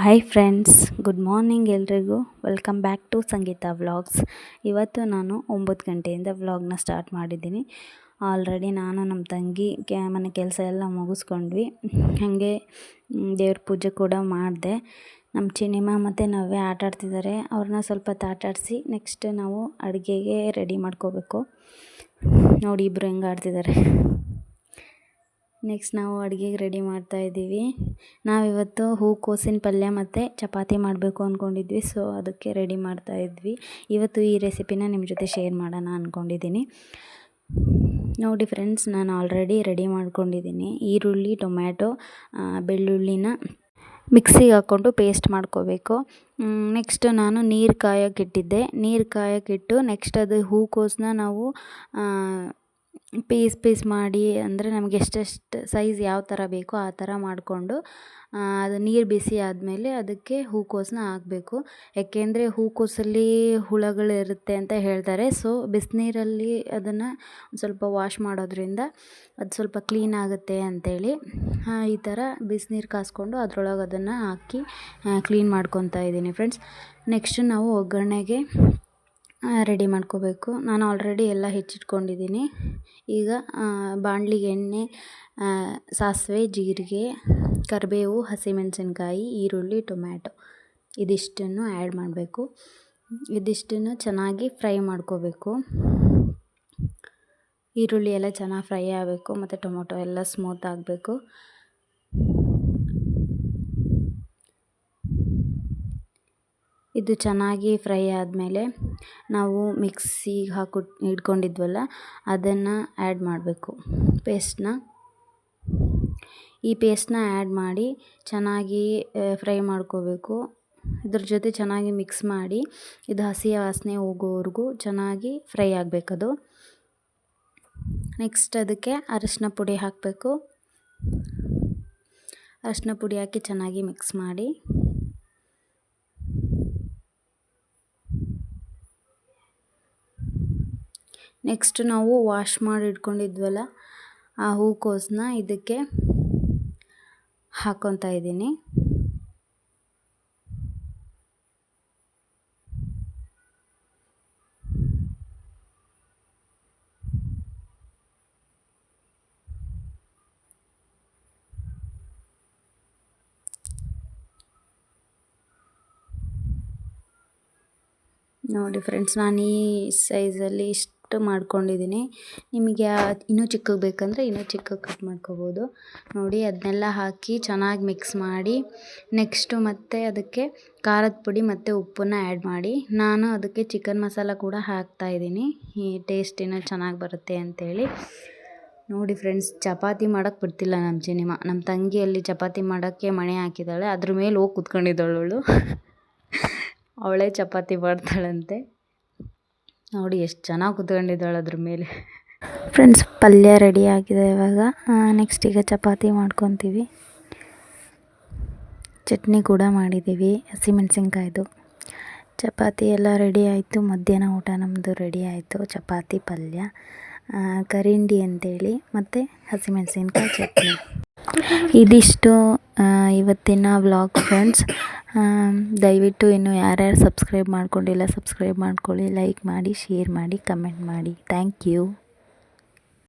Hi friends, good morning ಎಲ್ರಿಗೂ. Welcome back to Sangeetha vlogs. ಇವತ್ತು ನಾನು 9 ಗಂಟೆಯಿಂದ ವ್ಲಾಗ್ನ ಸ್ಟಾರ್ಟ್ ಮಾಡಿದ್ದೀನಿ. ಆಲ್ರೆಡಿ ನಾನು ನಮ್ಮ ತಂಗಿ ಮನೆ ಕೆಲಸ ಎಲ್ಲ ಮುಗಿಸ್ಕೊಂಡ್ವಿ. ಹಾಗೆ ದೇವ್ರ ಪೂಜೆ ಕೂಡ ಮಾಡಿದೆ. ನಮ್ಮ ಚಿನಿಮಾ ಮತ್ತು ನವ್ಯ ಆಟ ಆಡ್ತಿದ್ದಾರೆ. ಅವ್ರನ್ನ ಸ್ವಲ್ಪ ಆಟಾಡಿಸಿ ನೆಕ್ಸ್ಟ್ ನಾವು ಅಡುಗೆಗೆ ರೆಡಿ ಮಾಡ್ಕೋಬೇಕು. ನೋಡಿ ಇಬ್ಬರು ಹೆಂಗೆ ಆಡ್ತಿದ್ದಾರೆ. ನೆಕ್ಸ್ಟ್ ನಾವು ಅಡುಗೆಗೆ ರೆಡಿ ಮಾಡ್ತಾಯಿದ್ದೀವಿ. ನಾವಿವತ್ತು ಹೂಕೋಸಿನ ಪಲ್ಯ ಮತ್ತು ಚಪಾತಿ ಮಾಡಬೇಕು ಅಂದ್ಕೊಂಡಿದ್ವಿ. ಸೊ ಅದಕ್ಕೆ ರೆಡಿ ಮಾಡ್ತಾಯಿದ್ವಿ. ಇವತ್ತು ಈ ರೆಸಿಪಿನ ನಿಮ್ಮ ಜೊತೆ ಶೇರ್ ಮಾಡೋಣ ಅಂದ್ಕೊಂಡಿದ್ದೀನಿ. ನೋಡಿ ಫ್ರೆಂಡ್ಸ್, ನಾನು ಆಲ್ರೆಡಿ ರೆಡಿ ಮಾಡ್ಕೊಂಡಿದ್ದೀನಿ. ಈರುಳ್ಳಿ, ಟೊಮ್ಯಾಟೊ, ಬೆಳ್ಳುಳ್ಳಿನ ಮಿಕ್ಸಿಗೆ ಹಾಕ್ಕೊಂಡು ಪೇಸ್ಟ್ ಮಾಡ್ಕೋಬೇಕು. ನೆಕ್ಸ್ಟ್ ನಾನು ನೀರು ಕಾಯೋಕ್ಕಿಟ್ಟಿದ್ದೆ. ನೀರು ಕಾಯೋಕ್ಕಿಟ್ಟು ನೆಕ್ಸ್ಟ್ ಅದು ಹೂಕೋಸನ್ನ ನಾವು ಪೀಸ್ ಮಾಡಿ, ಅಂದರೆ ನಮಗೆ ಎಷ್ಟೆಷ್ಟು ಸೈಜ್ ಯಾವ ಥರ ಬೇಕೋ ಆ ಥರ ಮಾಡಿಕೊಂಡು ಅದು ನೀರು ಬಿಸಿ ಆದಮೇಲೆ ಅದಕ್ಕೆ ಹೂಕೋಸನ್ನ ಹಾಕಬೇಕು. ಯಾಕೆಂದರೆ ಹೂಕೋಸಲ್ಲಿ ಹುಳಗಳಿರುತ್ತೆ ಅಂತ ಹೇಳ್ತಾರೆ. ಸೊ ಬಿಸಿನೀರಲ್ಲಿ ಅದನ್ನು ಸ್ವಲ್ಪ ವಾಶ್ ಮಾಡೋದ್ರಿಂದ ಅದು ಸ್ವಲ್ಪ ಕ್ಲೀನ್ ಆಗುತ್ತೆ ಅಂಥೇಳಿ ಈ ಥರ ಬಿಸಿನೀರು ಕಾಸ್ಕೊಂಡು ಅದರೊಳಗೆ ಅದನ್ನು ಹಾಕಿ ಕ್ಲೀನ್ ಮಾಡ್ಕೊತಾ ಇದ್ದೀನಿ ಫ್ರೆಂಡ್ಸ್. ನೆಕ್ಸ್ಟ್ ನಾವು ಒಗ್ಗರಣೆಗೆ ರೆಡಿ ಮಾಡ್ಕೋಬೇಕು. ನಾನು ಆಲ್ರೆಡಿ ಎಲ್ಲ ಹೆಚ್ಚಿಟ್ಕೊಂಡಿದ್ದೀನಿ. ಈಗ ಬಾಣಲಿಗೆ ಎಣ್ಣೆ, ಸಾಸಿವೆ, ಜೀರಿಗೆ, ಕರಿಬೇವು, ಹಸಿಮೆಣಸಿನ್ಕಾಯಿ, ಈರುಳ್ಳಿ, ಟೊಮ್ಯಾಟೊ ಇದಿಷ್ಟನ್ನು ಆ್ಯಡ್ ಮಾಡಬೇಕು. ಇದಿಷ್ಟನ್ನು ಚೆನ್ನಾಗಿ ಫ್ರೈ ಮಾಡ್ಕೋಬೇಕು. ಈರುಳ್ಳಿ ಎಲ್ಲ ಚೆನ್ನಾಗಿ ಫ್ರೈ ಆಗಬೇಕು ಮತ್ತು ಟೊಮೊಟೊ ಎಲ್ಲ ಸ್ಮೂತ್ ಆಗಬೇಕು. ಇದು ಚೆನ್ನಾಗಿ ಫ್ರೈ ಆದಮೇಲೆ ನಾವು ಮಿಕ್ಸಿಗೆ ಇಟ್ಕೊಂಡಿದ್ವಲ್ಲ ಅದನ್ನು ಆ್ಯಡ್ ಮಾಡಬೇಕು. ಈ ಪೇಸ್ಟ್ನ ಆ್ಯಡ್ ಮಾಡಿ ಚೆನ್ನಾಗಿ ಫ್ರೈ ಮಾಡ್ಕೋಬೇಕು. ಇದ್ರ ಜೊತೆ ಚೆನ್ನಾಗಿ ಮಿಕ್ಸ್ ಮಾಡಿ ಇದು ಹಸಿ ವಾಸನೆ ಹೋಗೋವರೆಗೂ ಚೆನ್ನಾಗಿ ಫ್ರೈ ಆಗಬೇಕದು. ನೆಕ್ಸ್ಟ್ ಅದಕ್ಕೆ ಅರಿಶಿನ ಪುಡಿ ಹಾಕಬೇಕು. ಅರಿಶಿನ ಪುಡಿ ಹಾಕಿ ಚೆನ್ನಾಗಿ ಮಿಕ್ಸ್ ಮಾಡಿ ನೆಕ್ಸ್ಟ್ ನಾವು ವಾಶ್ ಮಾಡಿ ಇಟ್ಕೊಂಡಿದ್ವಲ್ಲ ಆ ಹೂಕೋಸನ್ನ ಇದಕ್ಕೆ ಹಾಕ್ಕೊತಾ ಇದ್ದೀನಿ. ನೋಡಿ ಫ್ರೆಂಡ್ಸ್, ನಾನು ಈ ಸೈಜಲ್ಲಿ ಇಷ್ಟು ಮಾಡ್ಕೊಂಡಿದ್ದೀನಿ. ನಿಮಗೆ ಇನ್ನೂ ಚಿಕ್ಕಗೆ ಬೇಕಂದರೆ ಇನ್ನೂ ಚಿಕ್ಕಗೆ ಕಟ್ ಮಾಡ್ಕೋಬೋದು. ನೋಡಿ ಅದನ್ನೆಲ್ಲ ಹಾಕಿ ಚೆನ್ನಾಗಿ ಮಿಕ್ಸ್ ಮಾಡಿ ನೆಕ್ಸ್ಟು ಮತ್ತೆ ಅದಕ್ಕೆ ಖಾರದ ಪುಡಿ ಮತ್ತು ಉಪ್ಪನ್ನು ಆ್ಯಡ್ ಮಾಡಿ ನಾನು ಅದಕ್ಕೆ ಚಿಕನ್ ಮಸಾಲ ಕೂಡ ಹಾಕ್ತಾಯಿದ್ದೀನಿ. ಈ ಟೇಸ್ಟ್ ಏನೋ ಚೆನ್ನಾಗಿ ಬರುತ್ತೆ ಅಂಥೇಳಿ. ನೋಡಿ ಫ್ರೆಂಡ್ಸ್, ಚಪಾತಿ ಮಾಡೋಕ್ಕೆ ಬಿಡ್ತಿಲ್ಲ ನಮ್ಮ ಚಿನಿಮಾ. ನಮ್ಮ ತಂಗಿಯಲ್ಲಿ ಚಪಾತಿ ಮಾಡೋಕ್ಕೆ ಮಣೆ ಹಾಕಿದ್ದಾಳೆ. ಅದ್ರ ಮೇಲೆ ಹೋಗಿ ಕೂತ್ಕೊಂಡಿದ್ದಾಳು ಅವಳೇ ಚಪಾತಿ ಮಾಡ್ತಾಳಂತೆ. ನೋಡಿ ಎಷ್ಟು ಚೆನ್ನಾಗಿ ಕೂತ್ಕೊಂಡಿದ್ದಾಳೆ ಅದ್ರ ಮೇಲೆ. ಫ್ರೆಂಡ್ಸ್, ಪಲ್ಯ ರೆಡಿ ಆಗಿದೆ. ಇವಾಗ ನೆಕ್ಸ್ಟ್ ಈಗ ಚಪಾತಿ ಮಾಡ್ಕೊತೀವಿ. ಚಟ್ನಿ ಕೂಡ ಮಾಡಿದ್ದೀವಿ ಹಸಿಮೆಣ್ಸಿನ್ಕಾಯ್ದು. ಚಪಾತಿ ಎಲ್ಲ ರೆಡಿ ಆಯಿತು. ಮಧ್ಯಾಹ್ನ ಊಟ ನಮ್ಮದು ರೆಡಿ ಆಯಿತು. ಚಪಾತಿ, ಪಲ್ಯ, ಕರಿಂಡಿ ಅಂತೇಳಿ ಮತ್ತು ಹಸಿಮೆಣ್ಸಿನ್ಕಾಯಿ ಚಟ್ನಿ. ಇದಿಷ್ಟು ಇವತ್ತಿನ ವ್ಲಾಗ್ ಫ್ರೆಂಡ್ಸ್. ದಯವಿಟ್ಟು ಇನ್ನು ಯಾರ್ಯಾರು ಸಬ್ಸ್ಕ್ರೈಬ್ ಮಾಡ್ಕೊಂಡಿಲ್ಲ ಸಬ್ಸ್ಕ್ರೈಬ್ ಮಾಡ್ಕೊಳ್ಳಿ, ಲೈಕ್ ಮಾಡಿ, ಶೇರ್ ಮಾಡಿ, ಕಮೆಂಟ್ ಮಾಡಿ. Thank you.